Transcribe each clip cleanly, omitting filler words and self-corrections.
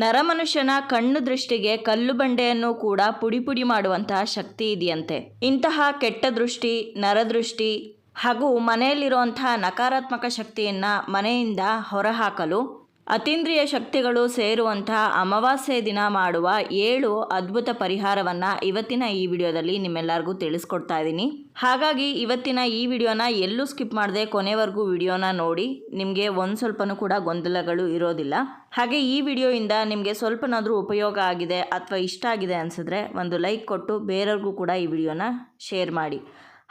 ನರಮನುಷ್ಯನ ಕಣ್ಣು ದೃಷ್ಟಿಗೆ ಕಲ್ಲು ಬಂಡೆಯನ್ನು ಕೂಡ ಪುಡಿ ಪುಡಿ ಮಾಡುವಂತಹ ಶಕ್ತಿ ಇದೆಯಂತೆ. ಇಂತಹ ಕೆಟ್ಟ ದೃಷ್ಟಿ, ನರದೃಷ್ಟಿ ಹಾಗೂ ಮನೆಯಲ್ಲಿರುವಂತಹ ನಕಾರಾತ್ಮಕ ಶಕ್ತಿಯನ್ನು ಮನೆಯಿಂದ ಹೊರಹಾಕಲು ಅತೀಂದ್ರಿಯ ಶಕ್ತಿಗಳು ಸೇರುವಂತಹ ಅಮಾವಾಸ್ಯೆ ದಿನ ಮಾಡುವ 7 ಅದ್ಭುತ ಪರಿಹಾರವನ್ನು ಇವತ್ತಿನ ಈ ವಿಡಿಯೋದಲ್ಲಿ ನಿಮ್ಮೆಲ್ಲರಿಗೂ ತಿಳಿಸ್ಕೊಡ್ತಾ ಇದ್ದೀನಿ. ಹಾಗಾಗಿ ಇವತ್ತಿನ ಈ ವಿಡಿಯೋನ ಎಲ್ಲೂ ಸ್ಕಿಪ್ ಮಾಡದೆ ಕೊನೆವರೆಗೂ ವಿಡಿಯೋನ ನೋಡಿ. ನಿಮಗೆ ಸ್ವಲ್ಪನೂ ಕೂಡ ಗೊಂದಲಗಳು ಇರೋದಿಲ್ಲ. ಹಾಗೆ ಈ ವಿಡಿಯೋಯಿಂದ ನಿಮಗೆ ಸ್ವಲ್ಪನಾದರೂ ಉಪಯೋಗ ಆಗಿದೆ ಅಥವಾ ಇಷ್ಟ ಆಗಿದೆ ಅನಿಸಿದ್ರೆ ಒಂದು ಲೈಕ್ ಕೊಟ್ಟು ಬೇರೆಯವ್ರಿಗೂ ಕೂಡ ಈ ವಿಡಿಯೋನ ಶೇರ್ ಮಾಡಿ.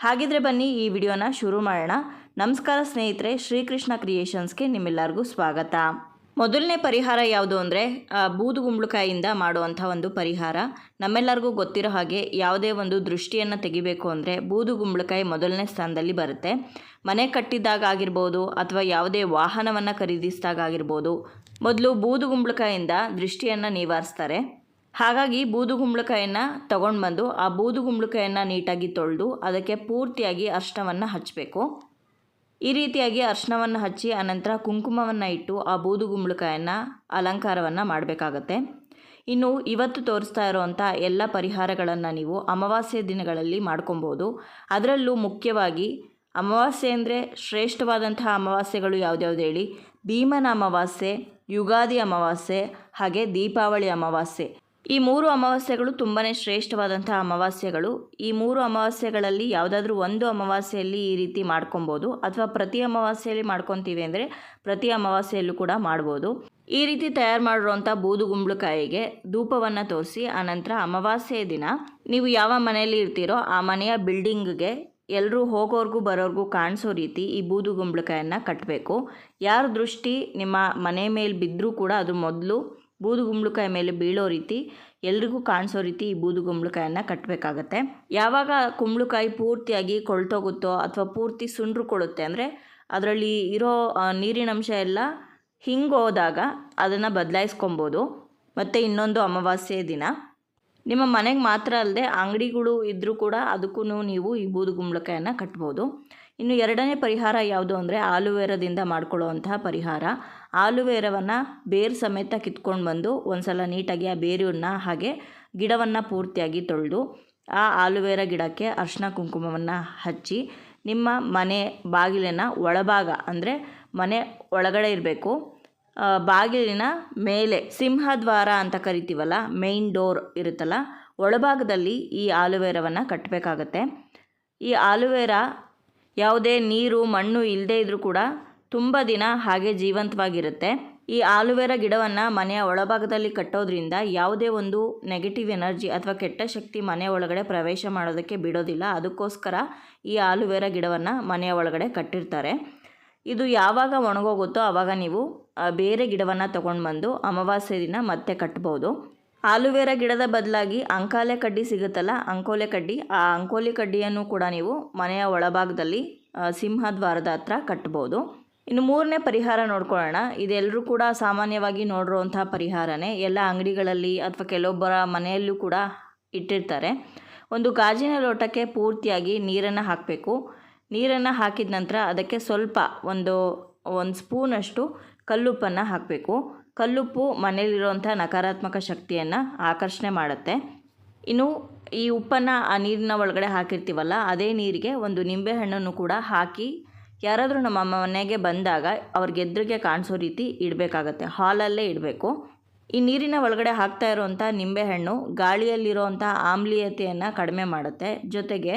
ಹಾಗಿದ್ರೆ ಬನ್ನಿ ಈ ವಿಡಿಯೋನ ಶುರು ಮಾಡೋಣ. ನಮಸ್ಕಾರ ಸ್ನೇಹಿತರೆ, ಶ್ರೀಕೃಷ್ಣ ಕ್ರಿಯೇಷನ್ಸ್ಗೆ ನಿಮ್ಮೆಲ್ಲರಿಗೂ ಸ್ವಾಗತ. ಮೊದಲನೇ ಪರಿಹಾರ ಯಾವುದು ಅಂದರೆ ಬೂದುಗುಂಬಳಕಾಯಿಯಿಂದ ಮಾಡುವಂಥ ಒಂದು ಪರಿಹಾರ. ನಮ್ಮೆಲ್ಲರಿಗೂ ಗೊತ್ತಿರೋ ಹಾಗೆ ಯಾವುದೇ ಒಂದು ದೃಷ್ಟಿಯನ್ನು ತೆಗಿಬೇಕು ಅಂದರೆ ಬೂದುಗುಂಬಳಕಾಯಿ ಮೊದಲನೇ ಸ್ಥಾನದಲ್ಲಿ ಬರುತ್ತೆ. ಮನೆ ಕಟ್ಟಿದಾಗ ಆಗಿರ್ಬೋದು ಅಥವಾ ಯಾವುದೇ ವಾಹನವನ್ನು ಖರೀದಿಸಿದಾಗ ಆಗಿರ್ಬೋದು, ಮೊದಲು ಬೂದುಗುಂಬಳಕಾಯಿಯಿಂದ ದೃಷ್ಟಿಯನ್ನು ನಿವಾರಿಸ್ತಾರೆ. ಹಾಗಾಗಿ ಬೂದುಗುಂಬಳಕಾಯನ್ನು ತೊಗೊಂಡು ಬಂದು ಆ ಬೂದುಗುಂಬಳಕಾಯನ್ನು ನೀಟಾಗಿ ತೊಳೆದು ಅದಕ್ಕೆ ಪೂರ್ತಿಯಾಗಿ ಅರಿಶಿಣವನ್ನು ಹಚ್ಚಬೇಕು. ಈ ರೀತಿಯಾಗಿ ಅರಿಶಿಣವನ್ನು ಹಚ್ಚಿ ಅನಂತರ ಕುಂಕುಮವನ್ನು ಇಟ್ಟು ಆ ಬೂದುಗುಂಬಳಕಾಯನ್ನು ಅಲಂಕಾರವನ್ನು ಮಾಡಬೇಕಾಗತ್ತೆ. ಇನ್ನು ಇವತ್ತು ತೋರಿಸ್ತಾ ಇರೋವಂಥ ಎಲ್ಲ ಪರಿಹಾರಗಳನ್ನು ನೀವು ಅಮಾವಾಸ್ಯೆ ದಿನಗಳಲ್ಲಿ ಮಾಡ್ಕೊಬೋದು. ಅದರಲ್ಲೂ ಮುಖ್ಯವಾಗಿ ಅಮಾವಾಸ್ಯೆ ಅಂದರೆ ಶ್ರೇಷ್ಠವಾದಂತಹ ಅಮಾವಾಸ್ಯೆಗಳು ಯಾವ್ದ್ಯಾವ್ದು ಹೇಳಿ? ಭೀಮನ ಅಮಾವಾಸ್ಯೆ, ಯುಗಾದಿ ಅಮಾವಾಸ್ಯೆ, ಹಾಗೆ ದೀಪಾವಳಿ ಅಮಾವಾಸ್ಯೆ. ಈ 3 ಅಮಾವಾಸ್ಯೆಗಳು ತುಂಬಾ ಶ್ರೇಷ್ಠವಾದಂಥ ಅಮಾವಾಸ್ಯೆಗಳು. ಈ 3 ಅಮಾವಾಸ್ಯೆಗಳಲ್ಲಿ ಯಾವುದಾದ್ರೂ ಒಂದು ಅಮಾವಾಸ್ಯೆಯಲ್ಲಿ ಈ ರೀತಿ ಮಾಡ್ಕೊಬೋದು, ಅಥವಾ ಪ್ರತಿ ಅಮಾವಾಸ್ಯೆಯಲ್ಲಿ ಮಾಡ್ಕೊತೀವಿ ಅಂದರೆ ಪ್ರತಿ ಅಮಾವಾಸ್ಯೆಯಲ್ಲೂ ಕೂಡ ಮಾಡ್ಬೋದು. ಈ ರೀತಿ ತಯಾರು ಮಾಡಿರೋಂಥ ಬೂದುಗುಂಬಳಕಾಯಿಗೆ ಧೂಪವನ್ನು ತೋರಿಸಿ ಆನಂತರ ಅಮಾವಾಸ್ಯೆಯ ದಿನ ನೀವು ಯಾವ ಮನೆಯಲ್ಲಿ ಇರ್ತೀರೋ ಆ ಮನೆಯ ಬಿಲ್ಡಿಂಗ್ಗೆ ಎಲ್ಲರೂ ಹೋಗೋರ್ಗೂ ಬರೋರ್ಗೂ ಕಾಣಿಸೋ ರೀತಿ ಈ ಬೂದುಗುಂಬಳಕಾಯನ್ನು ಕಟ್ಟಬೇಕು. ಯಾರ ದೃಷ್ಟಿ ನಿಮ್ಮ ಮನೆ ಮೇಲೆ ಬಿದ್ದರೂ ಕೂಡ ಅದು ಮೊದಲು ಬೂದುಗುಂಬಳಕಾಯಿ ಮೇಲೆ ಬೀಳೋ ರೀತಿ, ಎಲ್ರಿಗೂ ಕಾಣಿಸೋ ರೀತಿ ಈ ಬೂದುಗುಂಬಳಕಾಯನ್ನು ಕಟ್ಟಬೇಕಾಗತ್ತೆ. ಯಾವಾಗ ಕುಂಬಳಕಾಯಿ ಪೂರ್ತಿಯಾಗಿ ಕೊಳ್ತೋಗುತ್ತೋ ಅಥವಾ ಪೂರ್ತಿ ಸುಂಡ್ರುಕೊಳ್ಳುತ್ತೆ ಅಂದರೆ ಅದರಲ್ಲಿ ಇರೋ ನೀರಿನಂಶ ಎಲ್ಲ ಹಿಂಗೋದಾಗ ಅದನ್ನು ಬದಲಾಯಿಸ್ಕೊಬೋದು. ಮತ್ತು ಇನ್ನೊಂದು ಅಮಾವಾಸ್ಯೆ ದಿನ ನಿಮ್ಮ ಮನೆಗೆ ಮಾತ್ರ ಅಲ್ಲದೆ ಅಂಗಡಿಗಳು ಇದ್ದರೂ ಕೂಡ ಅದಕ್ಕೂ ನೀವು ಈ ಬೂದುಗುಂಬಳಕಾಯನ್ನು ಕಟ್ಬೋದು. ಇನ್ನು ಎರಡನೇ ಪರಿಹಾರ ಯಾವುದು ಅಂದರೆ ಆಲುವೇರದಿಂದ ಮಾಡ್ಕೊಳ್ಳುವಂತಹ ಪರಿಹಾರ. ಆಲುವೇರವನ್ನು ಬೇರು ಸಮೇತ ಕಿತ್ಕೊಂಡು ಬಂದು ಒಂದು ಸಲ ನೀಟಾಗಿ ಆ ಬೇರನ್ನು ಹಾಗೆ ಗಿಡವನ್ನು ಪೂರ್ತಿಯಾಗಿ ತೊಳೆದು ಆ ಆಲುವೇರ ಗಿಡಕ್ಕೆ ಅರಿಶಿಣ ಕುಂಕುಮವನ್ನು ಹಚ್ಚಿ ನಿಮ್ಮ ಮನೆ ಬಾಗಿಲಿನ ಒಳಭಾಗ ಅಂದರೆ ಮನೆ ಒಳಗಡೆ ಇರಬೇಕು, ಬಾಗಿಲಿನ ಮೇಲೆ ಸಿಂಹದ್ವಾರ ಅಂತ ಕರಿತೀವಲ್ಲ, ಮೇಯ್ನ್ ಡೋರ್ ಇರುತ್ತಲ್ಲ, ಒಳಭಾಗದಲ್ಲಿ ಈ ಆಲುವೇರವನ್ನು ಕಟ್ಟಬೇಕಾಗತ್ತೆ. ಈ ಆಲುವೇರ ಯಾವುದೇ ನೀರು ಮಣ್ಣು ಇಲ್ಲದೇ ಇದ್ದರೂ ಕೂಡ ತುಂಬ ದಿನ ಹಾಗೆ ಜೀವಂತವಾಗಿರುತ್ತೆ. ಈ ಆಲುವೇರ ಗಿಡವನ್ನು ಮನೆಯ ಒಳಭಾಗದಲ್ಲಿ ಕಟ್ಟೋದ್ರಿಂದ ಯಾವುದೇ ಒಂದು ನೆಗೆಟಿವ್ ಎನರ್ಜಿ ಅಥವಾ ಕೆಟ್ಟ ಶಕ್ತಿ ಮನೆಯ ಒಳಗಡೆ ಪ್ರವೇಶ ಮಾಡೋದಕ್ಕೆ ಬಿಡೋದಿಲ್ಲ. ಅದಕ್ಕೋಸ್ಕರ ಈ ಆಲುವೇರ ಗಿಡವನ್ನು ಮನೆಯ ಒಳಗಡೆ ಕಟ್ಟಿರ್ತಾರೆ. ಇದು ಯಾವಾಗ ಒಣಗೋಗುತ್ತೋ ಆವಾಗ ನೀವು ಬೇರೆ ಗಿಡವನ್ನು ತೊಗೊಂಡು ಬಂದು ಅಮಾವಾಸ್ಯೆ ದಿನ ಮತ್ತೆ ಕಟ್ಬೋದು. ಆಲುವೇರ ಗಿಡದ ಬದಲಾಗಿ ಅಂಕಾಲೆ ಕಡ್ಡಿ ಸಿಗುತ್ತಲ್ಲ, ಅಂಕೋಲೆ ಕಡ್ಡಿ, ಆ ಅಂಕೋಲೆ ಕಡ್ಡಿಯನ್ನು ಕೂಡ ನೀವು ಮನೆಯ ಒಳಭಾಗದಲ್ಲಿ ಸಿಂಹದ್ವಾರದ ಹತ್ರ ಕಟ್ಬೋದು. ಇನ್ನು ಮೂರನೇ ಪರಿಹಾರ ನೋಡ್ಕೊಳ್ಳೋಣ. ಇದೆಲ್ಲರೂ ಕೂಡ ಸಾಮಾನ್ಯವಾಗಿ ನೋಡಿರುವಂಥ ಪರಿಹಾರನೇ. ಎಲ್ಲ ಅಂಗಡಿಗಳಲ್ಲಿ ಅಥವಾ ಕೆಲವೊಬ್ಬರ ಮನೆಯಲ್ಲೂ ಕೂಡ ಇಟ್ಟಿರ್ತಾರೆ. ಒಂದು ಗಾಜಿನ ಲೋಟಕ್ಕೆ ಪೂರ್ತಿಯಾಗಿ ನೀರನ್ನು ಹಾಕಬೇಕು. ನೀರನ್ನು ಹಾಕಿದ ನಂತರ ಅದಕ್ಕೆ ಸ್ವಲ್ಪ ಒಂದು ಸ್ಪೂನಷ್ಟು ಕಲ್ಲುಪ್ಪನ್ನು ಹಾಕಬೇಕು. ಕಲ್ಲುಪ್ಪು ಮನೆಯಲ್ಲಿರುವಂಥ ನಕಾರಾತ್ಮಕ ಶಕ್ತಿಯನ್ನು ಆಕರ್ಷಣೆ ಮಾಡುತ್ತೆ. ಇನ್ನು ಈ ಉಪ್ಪನ್ನು ಆ ನೀರಿನ ಒಳಗಡೆ ಹಾಕಿರ್ತೀವಲ್ಲ, ಅದೇ ನೀರಿಗೆ ಒಂದು ನಿಂಬೆಹಣ್ಣನ್ನು ಕೂಡ ಹಾಕಿ ಯಾರಾದರೂ ನಮ್ಮ ಮನೆಗೆ ಬಂದಾಗ ಅವ್ರಿಗೆ ಎದುರಿಗೆ ಕಾಣಿಸೋ ರೀತಿ ಇಡಬೇಕಾಗತ್ತೆ. ಹಾಲಲ್ಲೇ ಇಡಬೇಕು. ಈ ನೀರಿನ ಒಳಗಡೆ ಹಾಕ್ತಾ ಇರುವಂಥ ನಿಂಬೆಹಣ್ಣು ಗಾಳಿಯಲ್ಲಿರುವಂಥ ಆಮ್ಲೀಯತೆಯನ್ನು ಕಡಿಮೆ ಮಾಡುತ್ತೆ. ಜೊತೆಗೆ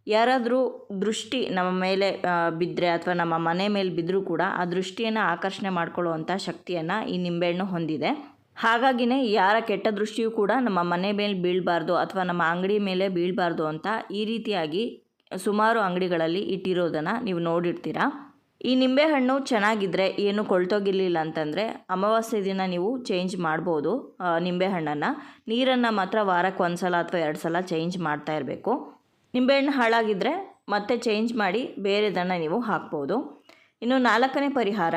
ಯಾರಾದರೂ ದೃಷ್ಟಿ ನಮ್ಮ ಮೇಲೆ ಬಿದ್ದರೆ ಅಥವಾ ನಮ್ಮ ಮನೆ ಮೇಲೆ ಬಿದ್ದರೂ ಕೂಡ ಆ ದೃಷ್ಟಿಯನ್ನು ಆಕರ್ಷಣೆ ಮಾಡ್ಕೊಳ್ಳುವಂಥ ಶಕ್ತಿಯನ್ನು ಈ ನಿಂಬೆಹಣ್ಣು ಹೊಂದಿದೆ. ಹಾಗಾಗಿನೇ ಯಾರ ಕೆಟ್ಟ ದೃಷ್ಟಿಯೂ ಕೂಡ ನಮ್ಮ ಮನೆ ಮೇಲೆ ಬೀಳಬಾರ್ದು ಅಥವಾ ನಮ್ಮ ಅಂಗಡಿ ಮೇಲೆ ಬೀಳಬಾರ್ದು ಅಂತ ಈ ರೀತಿಯಾಗಿ ಸುಮಾರು ಅಂಗಡಿಗಳಲ್ಲಿ ಇಟ್ಟಿರೋದನ್ನು ನೀವು ನೋಡಿರ್ತೀರ. ಈ ನಿಂಬೆಹಣ್ಣು ಚೆನ್ನಾಗಿದ್ದರೆ, ಏನು ಕೊಳ್ತೋಗಿರಲಿಲ್ಲ ಅಂತಂದರೆ ಅಮಾವಾಸ್ಯೆ ದಿನ ನೀವು ಚೇಂಜ್ ಮಾಡ್ಬೋದು ನಿಂಬೆಹಣ್ಣನ್ನು. ನೀರನ್ನು ಮಾತ್ರ ವಾರಕ್ಕೆ 1 ಸಲ ಅಥವಾ 2 ಸಲ ಚೇಂಜ್ ಮಾಡ್ತಾ ಇರಬೇಕು. ನಿಂಬೆಹಣ್ಣು ಹಾಳಾಗಿದ್ದರೆ ಮತ್ತೆ ಚೇಂಜ್ ಮಾಡಿ ಬೇರೆದನ್ನು ನೀವು ಹಾಕ್ಬೋದು. ಇನ್ನು 4ನೇ ಪರಿಹಾರ,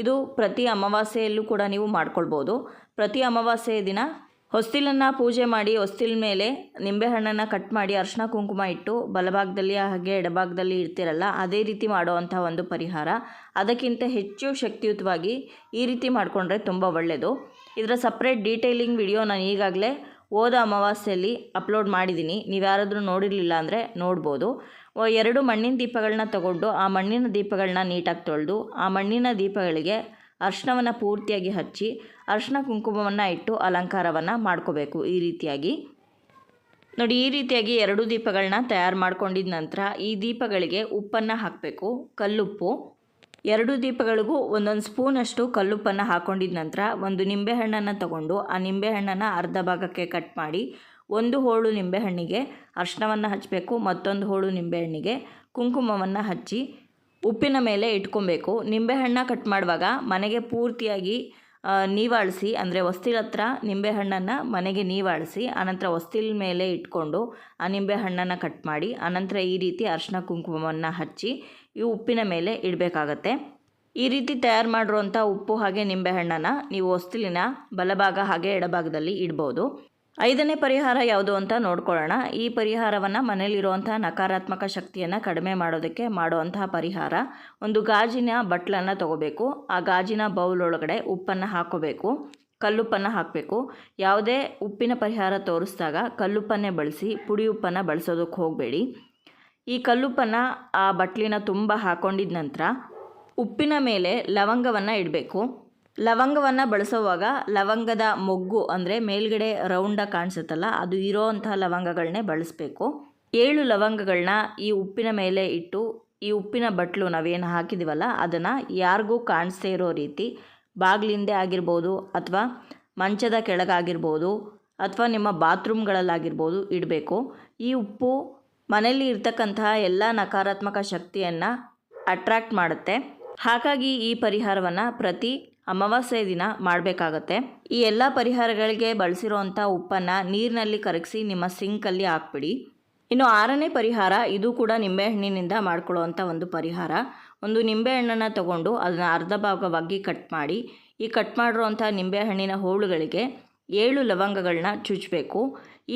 ಇದು ಪ್ರತಿ ಅಮಾವಾಸ್ಯೆಯಲ್ಲೂ ಕೂಡ ನೀವು ಮಾಡ್ಕೊಳ್ಬೋದು. ಪ್ರತಿ ಅಮಾವಾಸ್ಯೆಯ ದಿನ ಹೊಸ್ತಿಲನ್ನು ಪೂಜೆ ಮಾಡಿ ಹೊಸ್ತಿಲ ಮೇಲೆ ನಿಂಬೆಹಣ್ಣನ್ನು ಕಟ್ ಮಾಡಿ ಅರಿಶಿನ ಕುಂಕುಮ ಇಟ್ಟು ಬಲಭಾಗದಲ್ಲಿ ಹಾಗೆ ಎಡಭಾಗದಲ್ಲಿ ಇಡ್ತಿರಲ್ಲ, ಅದೇ ರೀತಿ ಮಾಡುವಂಥ ಒಂದು ಪರಿಹಾರ. ಅದಕ್ಕಿಂತ ಹೆಚ್ಚು ಶಕ್ತಿಯುತವಾಗಿ ಈ ರೀತಿ ಮಾಡಿಕೊಂಡ್ರೆ ತುಂಬ ಒಳ್ಳೆಯದು. ಇದರ ಸಪ್ರೇಟ್ ಡೀಟೇಲಿಂಗ್ ವಿಡಿಯೋ ನಾನು ಈಗಾಗಲೇ ಹೋದ ಅಮಾವಾಸ್ಯೆಯಲ್ಲಿ ಅಪ್ಲೋಡ್ ಮಾಡಿದ್ದೀನಿ. ನೀವು ಯಾರಾದರೂ ನೋಡಿರಲಿಲ್ಲ ಅಂದರೆ ನೋಡ್ಬೋದು. 2 ಮಣ್ಣಿನ ದೀಪಗಳನ್ನ ತಗೊಂಡು ಆ ಮಣ್ಣಿನ ದೀಪಗಳನ್ನ ನೀಟಾಗಿ ತೊಳೆದು ಆ ಮಣ್ಣಿನ ದೀಪಗಳಿಗೆ ಅರಿಶಿನವನ್ನು ಪೂರ್ತಿಯಾಗಿ ಹಚ್ಚಿ ಅರಿಶಿನ ಕುಂಕುಮವನ್ನು ಇಟ್ಟು ಅಲಂಕಾರವನ್ನು ಮಾಡ್ಕೋಬೇಕು. ಈ ರೀತಿಯಾಗಿ ನೋಡಿ, ಈ ರೀತಿಯಾಗಿ 2 ದೀಪಗಳನ್ನ ತಯಾರು ಮಾಡ್ಕೊಂಡಿದ ನಂತರ ಈ ದೀಪಗಳಿಗೆ ಉಪ್ಪನ್ನು ಹಾಕಬೇಕು, ಕಲ್ಲುಪ್ಪು. 2 ದೀಪಗಳಿಗೂ ಒಂದೊಂದು ಸ್ಪೂನಷ್ಟು ಕಲ್ಲುಪ್ಪನ್ನು ಹಾಕ್ಕೊಂಡಿದ ನಂತರ ಒಂದು ನಿಂಬೆಹಣ್ಣನ್ನು ತಗೊಂಡು ಆ ನಿಂಬೆಹಣ್ಣನ್ನು ಅರ್ಧ ಭಾಗಕ್ಕೆ ಕಟ್ ಮಾಡಿ 1 ಹೋಳು ನಿಂಬೆಹಣ್ಣಿಗೆ ಅರಿಶಿನವನ್ನು ಹಚ್ಚಬೇಕು, ಮತ್ತೊಂದು ಹೋಳು ನಿಂಬೆಹಣ್ಣಿಗೆ ಕುಂಕುಮವನ್ನು ಹಚ್ಚಿ ಉಪ್ಪಿನ ಮೇಲೆ ಇಟ್ಕೊಬೇಕು. ನಿಂಬೆಹಣ್ಣ ಕಟ್ ಮಾಡುವಾಗ ಮನೆಗೆ ಪೂರ್ತಿಯಾಗಿ ನೀವಾಳಿಸಿ, ಅಂದರೆ ಹೊಸ್ತಿಲ ಹತ್ರ ನಿಂಬೆಹಣ್ಣನ್ನು ಮನೆಗೆ ನೀವಾಳಿಸಿ ಆನಂತರ ಹೊಸ್ತಿಲ ಮೇಲೆ ಇಟ್ಕೊಂಡು ಆ ನಿಂಬೆಹಣ್ಣನ್ನು ಕಟ್ ಮಾಡಿ ಆನಂತರ ಈ ರೀತಿ ಅರಿಶಿನ ಕುಂಕುಮವನ್ನು ಹಚ್ಚಿ ಈ ಉಪ್ಪಿನ ಮೇಲೆ ಇಡಬೇಕಾಗತ್ತೆ. ಈ ರೀತಿ ತಯಾರು ಮಾಡಿರುವಂಥ ಉಪ್ಪು ಹಾಗೆ ನಿಂಬೆಹಣ್ಣನ್ನು ನೀವು ಹೊಸ್ತಿಲಿನ ಬಲಭಾಗ ಹಾಗೆ ಎಡಭಾಗದಲ್ಲಿ ಇಡ್ಬೋದು. 5ನೇ ಪರಿಹಾರ ಯಾವುದು ಅಂತ ನೋಡ್ಕೊಳ್ಳೋಣ. ಈ ಪರಿಹಾರವನ್ನು ಮನೆಯಲ್ಲಿರುವಂಥ ನಕಾರಾತ್ಮಕ ಶಕ್ತಿಯನ್ನು ಕಡಿಮೆ ಮಾಡೋದಕ್ಕೆ ಮಾಡುವಂತಹ ಪರಿಹಾರ. ಒಂದು ಗಾಜಿನ ಬಟ್ಲನ್ನು ತಗೋಬೇಕು. ಆ ಗಾಜಿನ ಬೌಲ್ ಒಳಗಡೆ ಉಪ್ಪನ್ನು ಹಾಕೋಬೇಕು, ಕಲ್ಲುಪ್ಪನ್ನು ಹಾಕಬೇಕು. ಯಾವುದೇ ಉಪ್ಪಿನ ಪರಿಹಾರ ತೋರಿಸಿದಾಗ ಕಲ್ಲುಪ್ಪನ್ನೇ ಬಳಸಿ, ಪುಡಿ ಉಪ್ಪನ್ನು ಬಳಸೋದಕ್ಕೆ ಹೋಗಬೇಡಿ. ಈ ಕಲ್ಲುಪ್ಪನ್ನು ಆ ಬಟ್ಲಿನ ತುಂಬ ಹಾಕ್ಕೊಂಡಿದ ನಂತರ ಉಪ್ಪಿನ ಮೇಲೆ ಲವಂಗವನ್ನು ಇಡಬೇಕು. ಲವಂಗವನ್ನು ಬಳಸುವಾಗ ಲವಂಗದ ಮೊಗ್ಗು ಅಂದರೆ ಮೇಲ್ಗಡೆ ರೌಂಡಾಗಿ ಕಾಣಿಸುತ್ತಲ್ಲ, ಅದು ಇರೋವಂಥ ಲವಂಗಗಳನ್ನೇ ಬಳಸಬೇಕು. 7 ಲವಂಗಗಳನ್ನ ಈ ಉಪ್ಪಿನ ಮೇಲೆ ಇಟ್ಟು ಈ ಉಪ್ಪಿನ ಬಟ್ಲು ನಾವೇನು ಹಾಕಿದ್ದೀವಲ್ಲ ಅದನ್ನು ಯಾರಿಗೂ ಕಾಣಿಸ್ದೇ ಇರೋ ರೀತಿ ಬಾಗಿಲಿಂದೆ ಆಗಿರ್ಬೋದು ಅಥವಾ ಮಂಚದ ಕೆಳಗಾಗಿರ್ಬೋದು ಅಥವಾ ನಿಮ್ಮ ಬಾತ್ರೂಮ್ಗಳಲ್ಲಾಗಿರ್ಬೋದು ಇಡಬೇಕು. ಈ ಉಪ್ಪು ಮನೆಯಲ್ಲಿ ಇರ್ತಕ್ಕಂತಹ ಎಲ್ಲ ನಕಾರಾತ್ಮಕ ಶಕ್ತಿಯನ್ನು ಅಟ್ರ್ಯಾಕ್ಟ್ ಮಾಡುತ್ತೆ. ಹಾಗಾಗಿ ಈ ಪರಿಹಾರವನ್ನು ಪ್ರತಿ ಅಮಾವಾಸ್ಯೆ ದಿನ ಮಾಡಬೇಕಾಗತ್ತೆ. ಈ ಎಲ್ಲ ಪರಿಹಾರಗಳಿಗೆ ಬಳಸಿರುವಂಥ ಉಪ್ಪನ್ನು ನೀರಿನಲ್ಲಿ ಕರಗಿಸಿ ನಿಮ್ಮ ಸಿಂಕಲ್ಲಿ ಹಾಕ್ಬಿಡಿ. ಇನ್ನು 6ನೇ ಪರಿಹಾರ, ಇದು ಕೂಡ ನಿಂಬೆಹಣ್ಣಿನಿಂದ ಮಾಡ್ಕೊಳ್ಳುವಂಥ ಒಂದು ಪರಿಹಾರ. ಒಂದು ನಿಂಬೆಹಣ್ಣನ್ನು ತಗೊಂಡು ಅದನ್ನು ಅರ್ಧ ಭಾಗವಾಗಿ ಕಟ್ ಮಾಡಿ ಈ ಕಟ್ ಮಾಡಿರುವಂಥ ನಿಂಬೆಹಣ್ಣಿನ ಹೋಳುಗಳಿಗೆ 7 ಲವಂಗಗಳನ್ನ ಚುಚ್ಚಬೇಕು.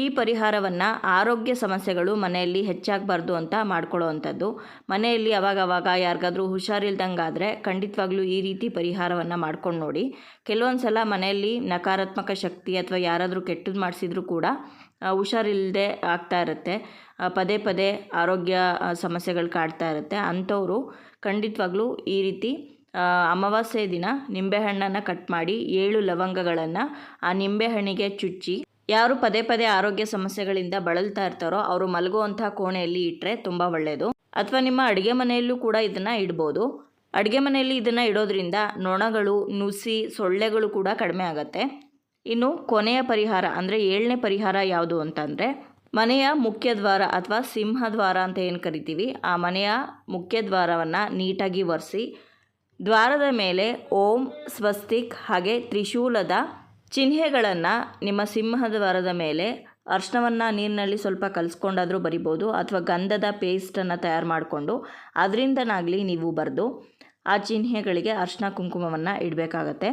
ಈ ಪರಿಹಾರವನ್ನು ಆರೋಗ್ಯ ಸಮಸ್ಯೆಗಳು ಮನೆಯಲ್ಲಿ ಹೆಚ್ಚಾಗಬಾರ್ದು ಅಂತ ಮಾಡ್ಕೊಳ್ಳೋವಂಥದ್ದು. ಮನೆಯಲ್ಲಿ ಅವಾಗವಾಗ ಯಾರಿಗಾದ್ರೂ ಹುಷಾರಿಲ್ದಂಗಾದರೆ ಖಂಡಿತವಾಗ್ಲೂ ಈ ರೀತಿ ಪರಿಹಾರವನ್ನು ಮಾಡ್ಕೊಂಡು ನೋಡಿ. ಕೆಲವೊಂದು ಸಲ ಮನೆಯಲ್ಲಿ ನಕಾರಾತ್ಮಕ ಶಕ್ತಿ ಅಥವಾ ಯಾರಾದರೂ ಕೆಟ್ಟದ್ದು ಮಾಡಿಸಿದ್ರೂ ಕೂಡ ಹುಷಾರಿಲ್ಲದೆ ಆಗ್ತಾ ಇರುತ್ತೆ, ಪದೇ ಪದೇ ಆರೋಗ್ಯ ಸಮಸ್ಯೆಗಳು ಕಾಡ್ತಾ ಇರುತ್ತೆ. ಅಂಥವರು ಖಂಡಿತವಾಗ್ಲೂ ಈ ರೀತಿ ಅಮಾವಾಸ್ಯೆ ದಿನ ನಿಂಬೆಹಣ್ಣನ್ನು ಕಟ್ ಮಾಡಿ 7 ಲವಂಗಗಳನ್ನು ಆ ನಿಂಬೆಹಣ್ಣಿಗೆ ಚುಚ್ಚಿ, ಯಾರು ಪದೇ ಪದೇ ಆರೋಗ್ಯ ಸಮಸ್ಯೆಗಳಿಂದ ಬಳಲ್ತಾ ಇರ್ತಾರೋ ಅವರು ಮಲಗುವಂಥ ಕೋಣೆಯಲ್ಲಿ ಇಟ್ಟರೆ ತುಂಬ ಒಳ್ಳೆಯದು. ಅಥವಾ ನಿಮ್ಮ ಅಡುಗೆ ಮನೆಯಲ್ಲೂ ಕೂಡ ಇದನ್ನು ಇಡ್ಬೋದು. ಅಡುಗೆ ಮನೆಯಲ್ಲಿ ಇದನ್ನು ಇಡೋದ್ರಿಂದ ನೊಣಗಳು, ನುಸಿ, ಸೊಳ್ಳೆಗಳು ಕೂಡ ಕಡಿಮೆ ಆಗುತ್ತೆ. ಇನ್ನು ಕೊನೆಯ ಪರಿಹಾರ ಅಂದರೆ 7ನೇ ಪರಿಹಾರ ಯಾವುದು ಅಂತಂದರೆ, ಮನೆಯ ಮುಖ್ಯದ್ವಾರ ಅಥವಾ ಸಿಂಹದ್ವಾರ ಅಂತ ಏನು ಕರಿತೀವಿ, ಆ ಮನೆಯ ಮುಖ್ಯದ್ವಾರವನ್ನು ನೀಟಾಗಿ ಒರೆಸಿ ದ್ವಾರದ ಮೇಲೆ ಓಂ, ಸ್ವಸ್ತಿಕ್ ಹಾಗೆ ತ್ರಿಶೂಲದ ಚಿಹ್ನೆಗಳನ್ನು ನಿಮ್ಮ ಸಿಂಹದ್ವಾರದ ಮೇಲೆ ಅರಿಶಿನವನ್ನು ನೀರಿನಲ್ಲಿ ಸ್ವಲ್ಪ ಕಲಿಸ್ಕೊಂಡಾದರೂ ಬರಿಬೋದು, ಅಥವಾ ಗಂಧದ ಪೇಸ್ಟನ್ನು ತಯಾರು ಮಾಡಿಕೊಂಡು ಅದರಿಂದನಾಗಲಿ ನೀವು ಬರೆದು ಆ ಚಿಹ್ನೆಗಳಿಗೆ ಅರಿಶಿನ ಕುಂಕುಮವನ್ನು ಇಡಬೇಕಾಗತ್ತೆ.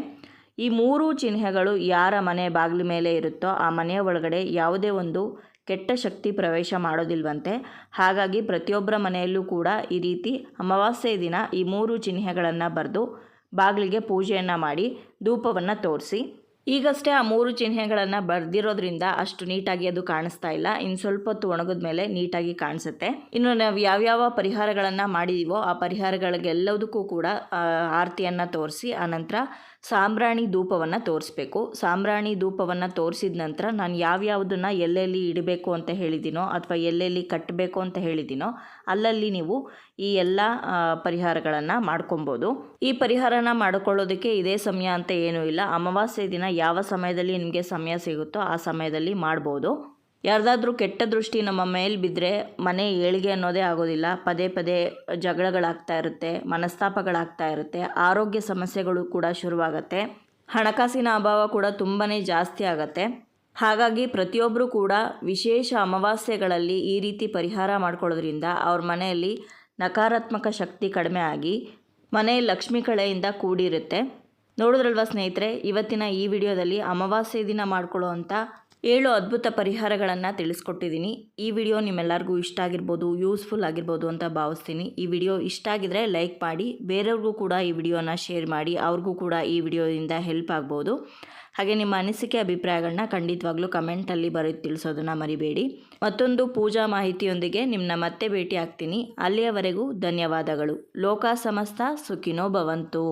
ಈ 3 ಚಿಹ್ನೆಗಳು ಯಾರ ಮನೆ ಬಾಗಿಲ ಮೇಲೆ ಇರುತ್ತೋ ಆ ಮನೆಯ ಒಳಗಡೆ ಯಾವುದೇ ಒಂದು ಕೆಟ್ಟ ಶಕ್ತಿ ಪ್ರವೇಶ ಮಾಡೋದಿಲ್ವಂತೆ. ಹಾಗಾಗಿ ಪ್ರತಿಯೊಬ್ಬರ ಮನೆಯಲ್ಲೂ ಕೂಡ ಈ ರೀತಿ ಅಮಾವಾಸ್ಯೆ ದಿನ ಈ 3 ಚಿಹ್ನೆಗಳನ್ನು ಬರೆದು ಬಾಗಿಲಿಗೆ ಪೂಜೆಯನ್ನು ಮಾಡಿ ಧೂಪವನ್ನು ತೋರಿಸಿ. ಈಗಷ್ಟೇ ಆ 3 ಚಿಹ್ನೆಗಳನ್ನು ಬರೆದಿರೋದ್ರಿಂದ ಅಷ್ಟು ನೀಟಾಗಿ ಅದು ಕಾಣಿಸ್ತಾ ಇಲ್ಲ. ಇನ್ನು ಸ್ವಲ್ಪ ಹೊತ್ತು ಒಣಗಿದ ಮೇಲೆ ನೀಟಾಗಿ ಕಾಣಿಸುತ್ತೆ. ಇನ್ನು ನಾವು ಯಾವ್ಯಾವ ಪರಿಹಾರಗಳನ್ನು ಮಾಡಿದೀವೋ ಆ ಪರಿಹಾರಗಳಿಗೆಲ್ಲದಕ್ಕೂ ಕೂಡ ಆರತಿಯನ್ನು ತೋರಿಸಿ ಆನಂತರ ಸಾಂಬ್ರಾಣಿ ಧೂಪವನ್ನು ತೋರಿಸ್ಬೇಕು. ಸಾಂಬ್ರಾಣಿ ಧೂಪವನ್ನು ತೋರಿಸಿದ ನಂತರ ನಾನು ಯಾವ್ಯಾವುದನ್ನು ಎಲ್ಲೆಲ್ಲಿ ಇಡಬೇಕು ಅಂತ ಹೇಳಿದ್ದೀನೋ ಅಥವಾ ಎಲ್ಲೆಲ್ಲಿ ಕಟ್ಟಬೇಕು ಅಂತ ಹೇಳಿದ್ದೀನೋ ಅಲ್ಲಲ್ಲಿ ನೀವು ಈ ಎಲ್ಲ ಪರಿಹಾರಗಳನ್ನು ಮಾಡ್ಕೊಬೋದು. ಈ ಪರಿಹಾರನ ಮಾಡಿಕೊಳ್ಳೋದಕ್ಕೆ ಇದೇ ಸಮಯ ಅಂತ ಏನೂ ಇಲ್ಲ. ಅಮಾವಾಸ್ಯೆ ದಿನ ಯಾವ ಸಮಯದಲ್ಲಿ ನಿಮಗೆ ಸಮಯ ಸಿಗುತ್ತೋ ಆ ಸಮಯದಲ್ಲಿ ಮಾಡ್ಬೋದು. ಯಾರ್ದಾದ್ರೂ ಕೆಟ್ಟ ದೃಷ್ಟಿ ನಮ್ಮ ಮೇಲೆ ಬಿದ್ದರೆ ಮನೆ ಏಳಿಗೆ ಅನ್ನೋದೇ ಆಗೋದಿಲ್ಲ. ಪದೇ ಪದೇ ಜಗಳಗಳಾಗ್ತಾ ಇರುತ್ತೆ, ಮನಸ್ತಾಪಗಳಾಗ್ತಾ ಇರುತ್ತೆ, ಆರೋಗ್ಯ ಸಮಸ್ಯೆಗಳು ಕೂಡ ಶುರುವಾಗತ್ತೆ, ಹಣಕಾಸಿನ ಅಭಾವ ಕೂಡ ತುಂಬಾ ಜಾಸ್ತಿ ಆಗತ್ತೆ. ಹಾಗಾಗಿ ಪ್ರತಿಯೊಬ್ಬರು ಕೂಡ ವಿಶೇಷ ಅಮಾವಾಸ್ಯೆಗಳಲ್ಲಿ ಈ ರೀತಿ ಪರಿಹಾರ ಮಾಡ್ಕೊಳ್ಳೋದ್ರಿಂದ ಅವ್ರ ಮನೆಯಲ್ಲಿ ನಕಾರಾತ್ಮಕ ಶಕ್ತಿ ಕಡಿಮೆ ಆಗಿ ಮನೆ ಲಕ್ಷ್ಮೀ ಕಳೆಯಿಂದ ಕೂಡಿರುತ್ತೆ. ನೋಡಿದ್ರಲ್ವ ಸ್ನೇಹಿತರೆ, ಇವತ್ತಿನ ಈ ವಿಡಿಯೋದಲ್ಲಿ ಅಮಾವಾಸ್ಯೆ ದಿನ ಮಾಡ್ಕೊಳ್ಳೋ ಅಂಥ 7 ಅದ್ಭುತ ಪರಿಹಾರಗಳನ್ನು ತಿಳಿಸ್ಕೊಟ್ಟಿದ್ದೀನಿ. ಈ ವಿಡಿಯೋ ನಿಮ್ಮೆಲ್ಲರಿಗೂ ಇಷ್ಟ ಆಗಿರ್ಬೋದು, ಯೂಸ್ಫುಲ್ ಆಗಿರ್ಬೋದು ಅಂತ ಭಾವಿಸ್ತೀನಿ. ಈ ವಿಡಿಯೋ ಇಷ್ಟ ಆಗಿದ್ರೆ ಲೈಕ್ ಮಾಡಿ, ಬೇರೆಯವ್ರಿಗೂ ಕೂಡ ಈ ವಿಡಿಯೋನ ಶೇರ್ ಮಾಡಿ, ಅವ್ರಿಗೂ ಕೂಡ ಈ ವಿಡಿಯೋದಿಂದ ಹೆಲ್ಪ್ ಆಗ್ಬೋದು. ಹಾಗೆ ನಿಮ್ಮ ಅನಿಸಿಕೆ ಅಭಿಪ್ರಾಯಗಳನ್ನ ಖಂಡಿತವಾಗ್ಲೂ ಕಮೆಂಟಲ್ಲಿ ಬರೆದು ತಿಳಿಸೋದನ್ನು ಮರಿಬೇಡಿ. ಮತ್ತೊಂದು ಪೂಜಾ ಮಾಹಿತಿಯೊಂದಿಗೆ ನಿಮ್ಮನ್ನ ಮತ್ತೆ ಭೇಟಿ ಆಗ್ತೀನಿ. ಅಲ್ಲಿಯವರೆಗೂ ಧನ್ಯವಾದಗಳು. ಲೋಕ ಸಮಸ್ತ ಸುಖಿನೋ ಭವಂತು.